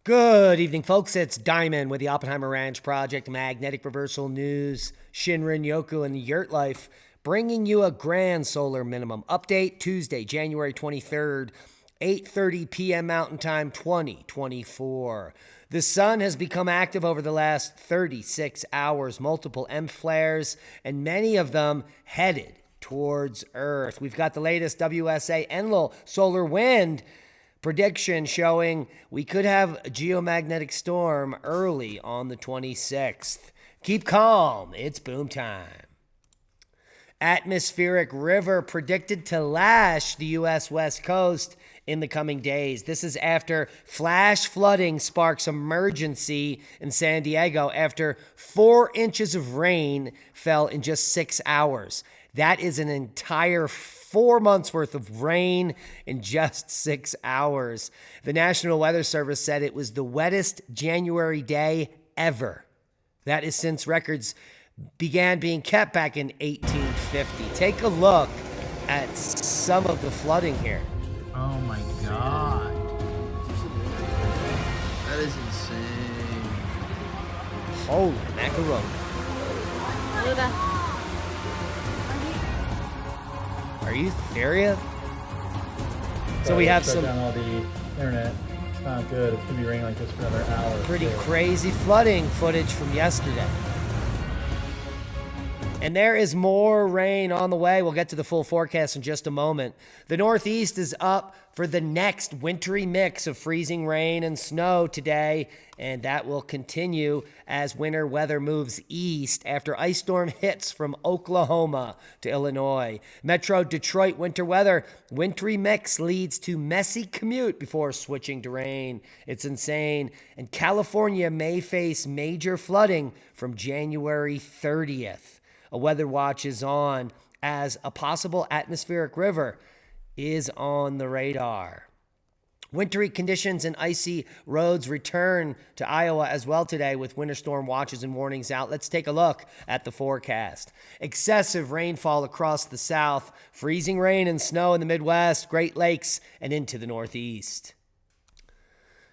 Good evening, folks. It's Diamond with the Oppenheimer Ranch Project, Magnetic Reversal News, Shinrin Yoku, and the Yurt Life, bringing you a grand solar minimum update Tuesday, January 23rd, 8:30 p.m. Mountain Time, 2024. The sun has become active over the last 36 hours, multiple M flares, and many of them headed towards Earth. We've got the latest WSA Enlil solar wind prediction showing we could have a geomagnetic storm early on the 26th. Keep calm. It's boom time. Atmospheric river predicted to lash the U.S. West Coast in the coming days. This is after flash flooding sparks emergency in San Diego after 4 inches of rain fell in just 6 hours. That is an entire 4 months worth of rain in just 6 hours. The National Weather Service said it was the wettest January day ever. That is since records began being kept back in 1850. Take a look at some of the flooding here. Oh my God. That is insane. Holy macaroni. Are you serious? So we have shut some down all the internet. It's not good. It's gonna be raining like this for another hour. pretty too. crazy flooding footage from yesterday. And there is more rain on the way. We'll get to the full forecast in just a moment. The Northeast is up for the next wintry mix of freezing rain and snow today, and that will continue as winter weather moves east after ice storm hits from Oklahoma to Illinois. Metro Detroit winter weather, wintry mix leads to messy commute before switching to rain. It's insane. And California may face major flooding from January 30th. A weather watch is on as a possible atmospheric river is on the radar. Wintry conditions and icy roads return to Iowa as well today with winter storm watches and warnings out. Let's take a look at the forecast. Excessive rainfall across the south, freezing rain and snow in the Midwest, Great Lakes, and into the Northeast.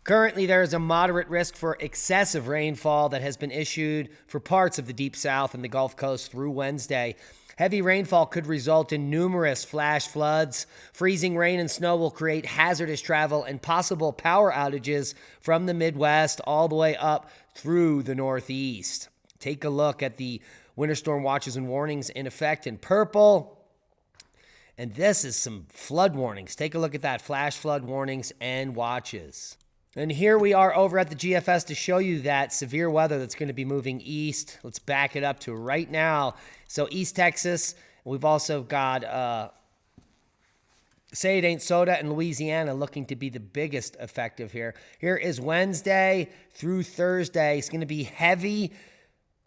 Currently, there is a moderate risk for excessive rainfall that has been issued for parts of the Deep South and the Gulf Coast through Wednesday. Heavy rainfall could result in numerous flash floods. Freezing rain and snow will create hazardous travel and possible power outages from the Midwest all the way up through the Northeast. Take a look at the winter storm watches and warnings in effect in purple. And this is some flood warnings. Take a look at that. Flash flood warnings and watches. And here we are over at the GFS to show you that severe weather that's going to be moving east. Let's back it up to right now. So East Texas, we've also got Say It Ain't Soda and Louisiana looking to be the biggest effective here. Here is Wednesday through Thursday. It's going to be heavy,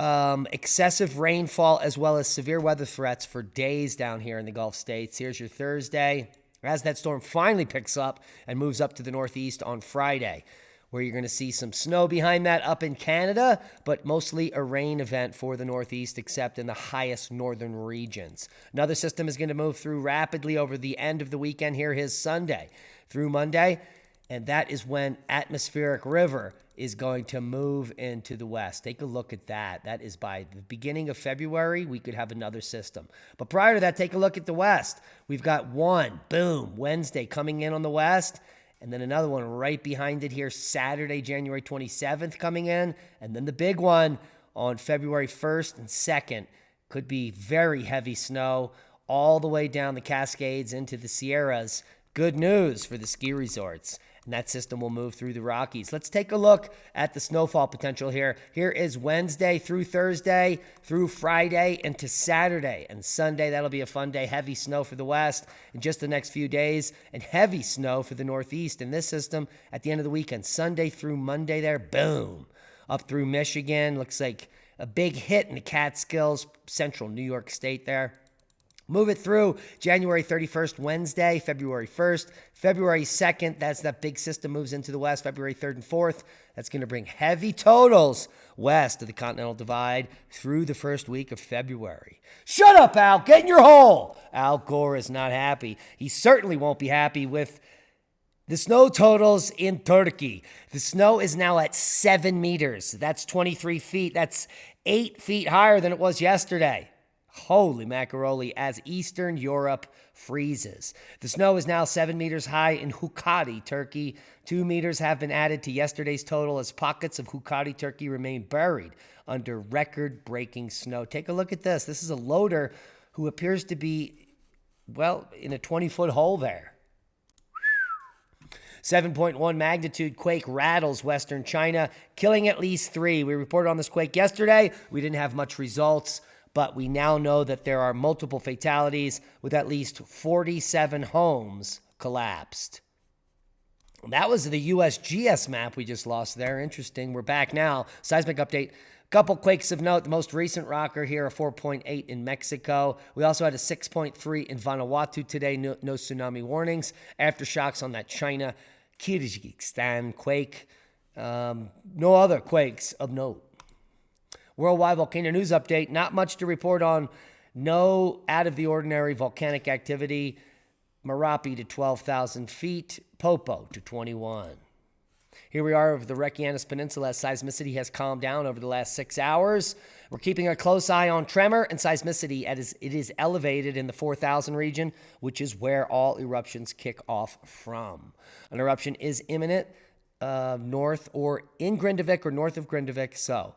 excessive rainfall as well as severe weather threats for days down here in the Gulf states. Here's your Thursday. As that storm finally picks up and moves up to the northeast on Friday, where you're going to see some snow behind that up in Canada, but mostly a rain event for the northeast, except in the highest northern regions. Another system is going to move through rapidly over the end of the weekend here, his Sunday through Monday, and that is when atmospheric river is going to move into the west. Take a look at that. That is by the beginning of February, we could have another system. But prior to that, take a look at the west. We've got one, boom, Wednesday coming in on the west, and then another one right behind it here, Saturday, January 27th coming in, and then the big one on February 1st and 2nd. Could be very heavy snow all the way down the Cascades into the Sierras. Good news for the ski resorts. And that system will move through the Rockies. Let's take a look at the snowfall potential here. Here is Wednesday through Thursday, through Friday, into Saturday. And Sunday, that'll be a fun day. Heavy snow for the west in just the next few days. And heavy snow for the northeast in this system at the end of the weekend. Sunday through Monday there, boom. Up through Michigan. Looks like a big hit in the Catskills, central New York State there. Move it through January 31st, Wednesday, February 1st, February 2nd. That's that big system moves into the west, February 3rd and 4th. That's going to bring heavy totals west of the Continental Divide through the first week of February. Shut up, Al. Get in your hole. Al Gore is not happy. He certainly won't be happy with The snow totals in Turkey. The snow is now at 7 meters. That's 23 feet. That's 8 feet higher than it was yesterday. Holy macaroni, as Eastern Europe freezes. The snow is now 7 meters high in Hukati, Turkey. 2 meters have been added to yesterday's total as pockets of Hukati, Turkey remain buried under record-breaking snow. Take a look at this. This is a loader who appears to be, well, in a 20-foot hole there. 7.1 magnitude quake rattles western China, killing at least 3. We reported on this quake yesterday. We didn't have much results, but we now know that there are multiple fatalities with at least 47 homes collapsed. And that was the USGS map we just lost there. Interesting. We're back now. Seismic update. Couple quakes of note. The most recent rocker here, a 4.8 in Mexico. We also had a 6.3 in Vanuatu today. No tsunami warnings. Aftershocks on that China Kyrgyzstan quake. No other quakes of note. Worldwide volcano news update. Not much to report on. No out of the ordinary volcanic activity. Merapi to 12,000 feet. Popo to 21. Here we are over the Reykjanes Peninsula as seismicity has calmed down over the last 6 hours. We're keeping a close eye on tremor and seismicity as it is elevated in the 4,000 region, which is where all eruptions kick off from. An eruption is imminent north or in Grindavik or north of Grindavik, so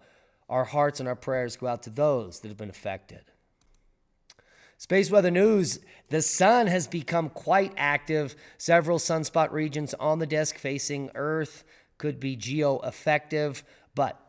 our hearts and our prayers go out to those that have been affected. Space weather news. The sun has become quite active. Several sunspot regions on the disk facing Earth could be geo-effective, but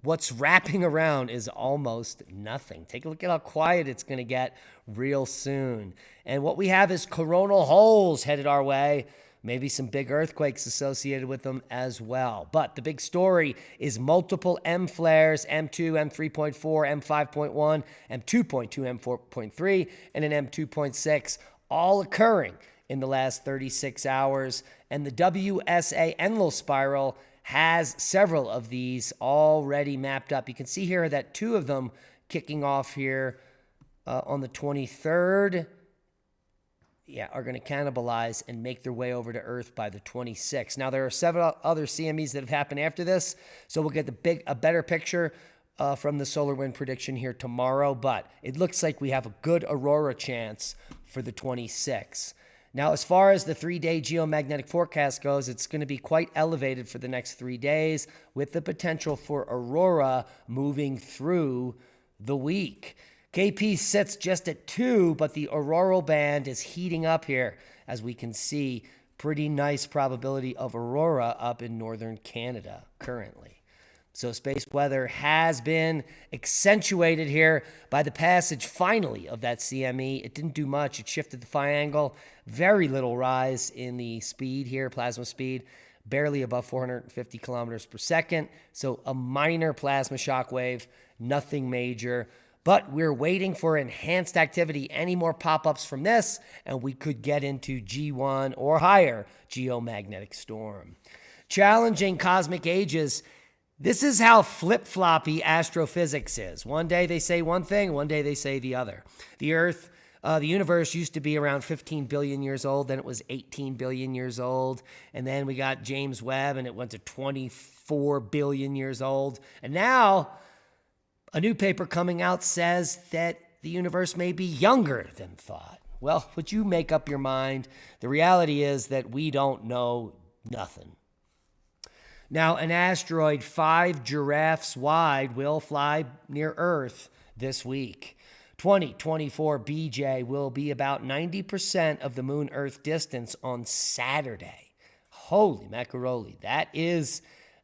what's wrapping around is almost nothing. Take a look at how quiet it's going to get real soon. And what we have is coronal holes headed our way. Maybe some big earthquakes associated with them as well. But the big story is multiple M flares, M2, M3.4, M5.1, M2.2, M4.3, and an M2.6, all occurring in the last 36 hours. And the WSA Enlil spiral has several of these already mapped up. You can see here that 2 of them kicking off here on the 23rd. Are going to cannibalize and make their way over to Earth by the 26th. Now, there are several other CMEs that have happened after this, so we'll get a better picture from the solar wind prediction here tomorrow, but it looks like we have a good aurora chance for the 26th. Now, as far as the 3-day geomagnetic forecast goes, it's going to be quite elevated for the next 3 days with the potential for aurora moving through the week. KP sits just at 2, but the auroral band is heating up here. As we can see, pretty nice probability of aurora up in northern Canada currently. So space weather has been accentuated here by the passage, finally, of that CME. It didn't do much. It shifted the phi angle. Very little rise in the speed here, plasma speed, barely above 450 kilometers per second. So a minor plasma shock wave, nothing major. But we're waiting for enhanced activity, any more pop-ups from this, and we could get into G1 or higher geomagnetic storm. Challenging cosmic ages. This is how flip-floppy astrophysics is. One day they say one thing, one day they say the other. The Earth, the universe used to be around 15 billion years old, then it was 18 billion years old, and then we got James Webb, and it went to 24 billion years old, and now a new paper coming out says that the universe may be younger than thought. Well, would you make up your mind? The reality is that we don't know nothing. Now, an asteroid 5 giraffes wide will fly near Earth this week. 2024 BJ will be about 90% of the Moon-Earth distance on Saturday. Holy macaroni, that is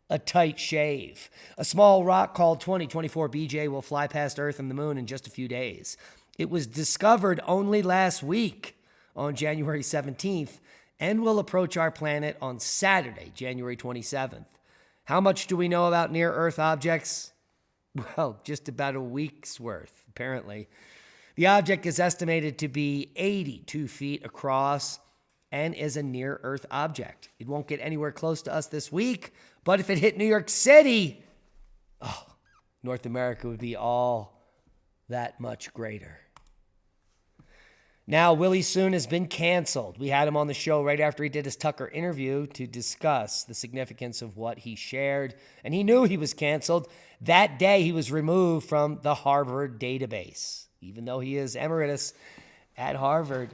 a tight shave. A small rock called 2024 BJ will fly past Earth and the Moon in just a few days. It was discovered only last week on January 17th and will approach our planet on Saturday, January 27th. How much do we know about near-Earth objects? Well, just about a week's worth, apparently. The object is estimated to be 82 feet across and is a near-Earth object. It won't get anywhere close to us this week, but if it hit New York City, North America would be all that much greater. Now, Willie Soon has been canceled. We had him on the show right after he did his Tucker interview to discuss the significance of what he shared, and he knew he was canceled. That day, he was removed from the Harvard database, even though he is emeritus at Harvard.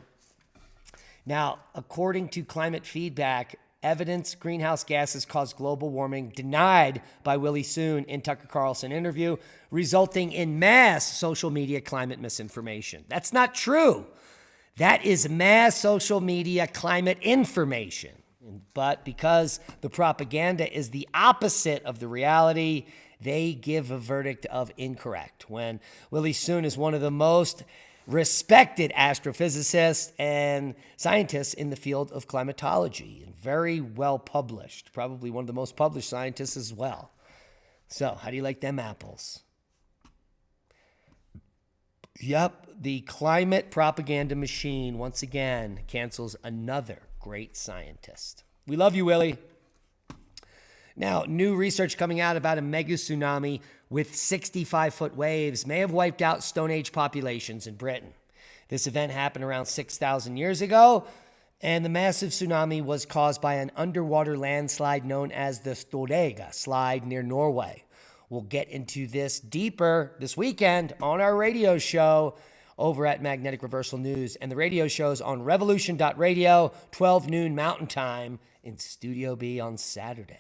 Now, according to Climate Feedback, evidence greenhouse gases cause global warming denied by Willie Soon in Tucker Carlson interview, resulting in mass social media climate misinformation. That's not true. That is mass social media climate information. But because the propaganda is the opposite of the reality, they give a verdict of incorrect. When Willie Soon is one of the most respected astrophysicists and scientists in the field of climatology, and very well published, probably one of the most published scientists as well. So, how do you like them apples? Yep, the climate propaganda machine once again cancels another great scientist. We love you, Willie. Now, new research coming out about a mega tsunami with 65-foot waves may have wiped out Stone Age populations in Britain. This event happened around 6,000 years ago, and the massive tsunami was caused by an underwater landslide known as the Storega slide near Norway. We'll get into this deeper this weekend on our radio show over at Magnetic Reversal News, and the radio show's on revolution.radio, 12 noon Mountain Time in Studio B on Saturday.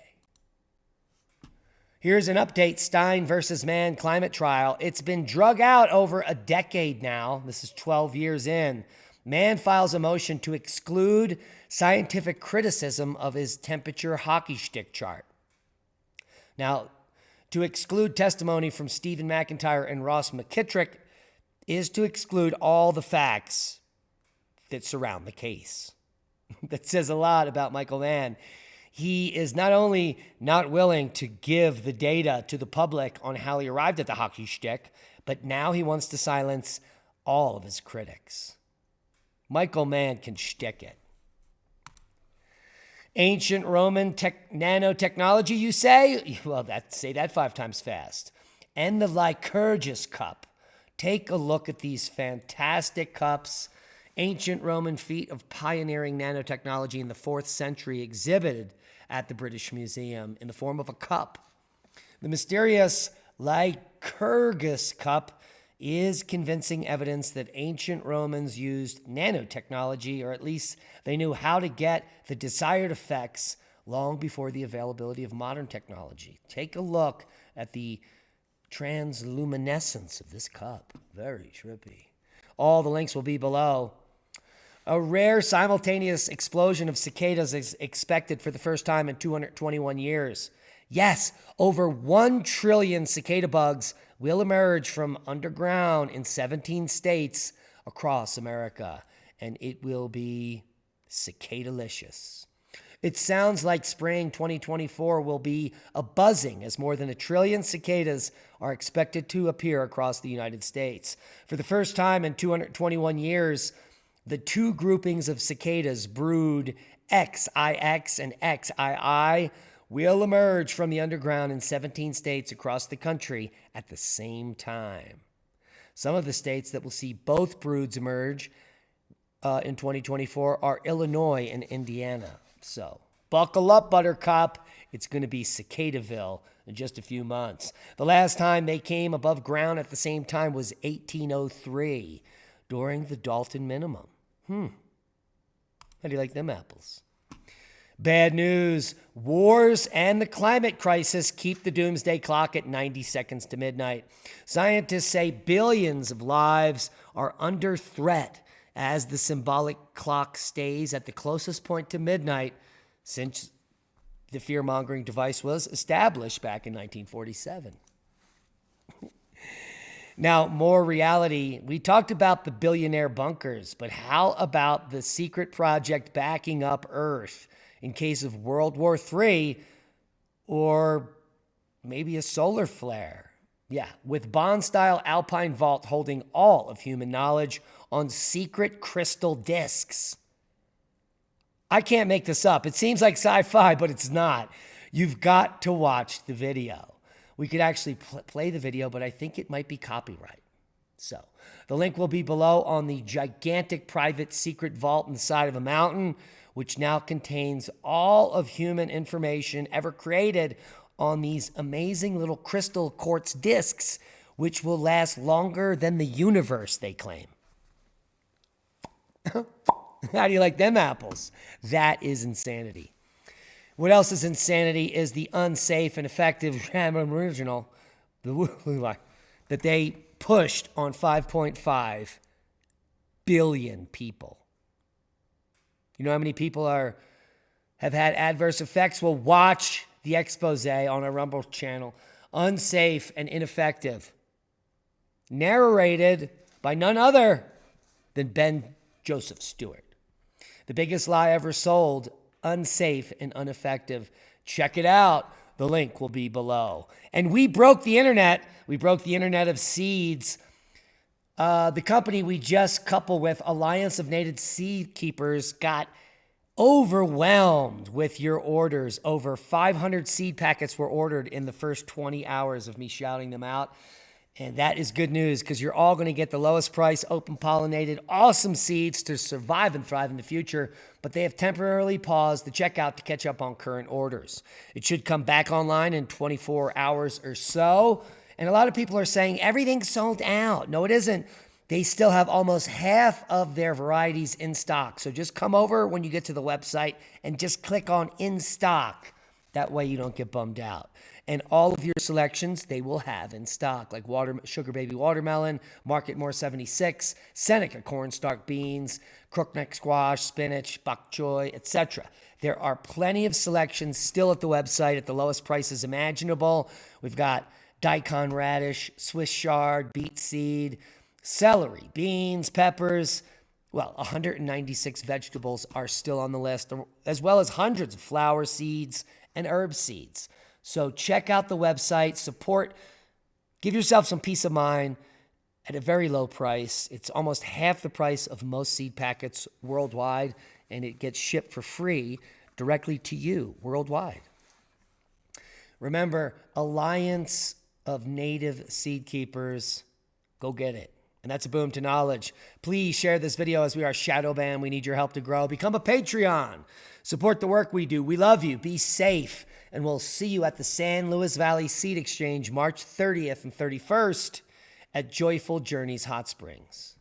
Here's an update. Stein versus Mann climate trial. It's been drug out over a decade now. This is 12 years in. Mann files a motion to exclude scientific criticism of his temperature hockey stick chart. Now, to exclude testimony from Stephen McIntyre and Ross McKittrick is to exclude all the facts that surround the case. That says a lot about Michael Mann. He is not only not willing to give the data to the public on how he arrived at the hockey stick, but now he wants to silence all of his critics. Michael Mann can shtick it. Ancient Roman nanotechnology, you say? Well, say that 5 times fast. And the Lycurgus cup. Take a look at these fantastic cups. Ancient Roman feat of pioneering nanotechnology in the 4th century exhibited at the British Museum in the form of a cup. The mysterious Lycurgus cup is convincing evidence that ancient Romans used nanotechnology, or at least they knew how to get the desired effects long before the availability of modern technology. Take a look at the transluminescence of this cup. Very trippy. All the links will be below. A rare simultaneous explosion of cicadas is expected for the first time in 221 years. Yes, over 1 trillion cicada bugs will emerge from underground in 17 states across America, and it will be cicadalicious. It sounds like spring 2024 will be a buzzing, as more than 1 trillion cicadas are expected to appear across the United States. For the first time in 221 years, the 2 groupings of cicadas, brood XIX and XII, will emerge from the underground in 17 states across the country at the same time. Some of the states that will see both broods emerge in 2024 are Illinois and Indiana. So buckle up, Buttercup. It's going to be Cicadaville in just a few months. The last time they came above ground at the same time was 1803 during the Dalton Minimum. How do you like them apples? Bad news. Wars and the climate crisis keep the doomsday clock at 90 seconds to midnight. Scientists say billions of lives are under threat as the symbolic clock stays at the closest point to midnight since the fear-mongering device was established back in 1947. Now, more reality. We talked about the billionaire bunkers, but how about the secret project backing up Earth in case of World War III or maybe a solar flare? Yeah, with Bond-style Alpine Vault holding all of human knowledge on secret crystal discs. I can't make this up. It seems like sci-fi, but it's not. You've got to watch the video. We could actually play the video, but I think it might be copyright. So the link will be below on the gigantic private secret vault inside of a mountain, which now contains all of human information ever created on these amazing little crystal quartz discs, which will last longer than the universe, they claim. How do you like them apples? That is insanity. What else is insanity is the unsafe and effective original, that they pushed on 5.5 billion people. You know how many people have had adverse effects? Well, watch the expose on our Rumble channel. Unsafe and ineffective. Narrated by none other than Ben Joseph Stewart. The biggest lie ever sold, unsafe and ineffective. Check it out. The link will be below. And we broke the internet. We broke the internet of seeds. The company we just coupled with, Alliance of Native Seed Keepers, got overwhelmed with your orders. Over 500 seed packets were ordered in the first 20 hours of me shouting them out. And that is good news because you're all going to get the lowest price, open pollinated, awesome seeds to survive and thrive in the future. But they have temporarily paused the checkout to catch up on current orders. It should come back online in 24 hours or so. And a lot of people are saying everything's sold out. No, it isn't. They still have almost half of their varieties in stock. So just come over when you get to the website and just click on in stock. That way you don't get bummed out. And all of your selections, they will have in stock, like Sugar Baby Watermelon, Market More 76, Seneca Cornstalk Beans, Crookneck Squash, Spinach, Bok Choy, etc. There are plenty of selections still at the website at the lowest prices imaginable. We've got daikon radish, Swiss chard, beet seed, celery, beans, peppers. Well, 196 vegetables are still on the list, as well as hundreds of flower seeds and herb seeds. So check out the website, support, give yourself some peace of mind at a very low price. It's almost half the price of most seed packets worldwide, and it gets shipped for free directly to you worldwide. Remember, Alliance of Native Seed Keepers, go get it. And that's a boom to knowledge. Please share this video as we are shadow banned. We need your help to grow. Become a Patreon. Support the work we do. We love you. Be safe. And we'll see you at the San Luis Valley Seed Exchange March 30th and 31st at Joyful Journeys Hot Springs.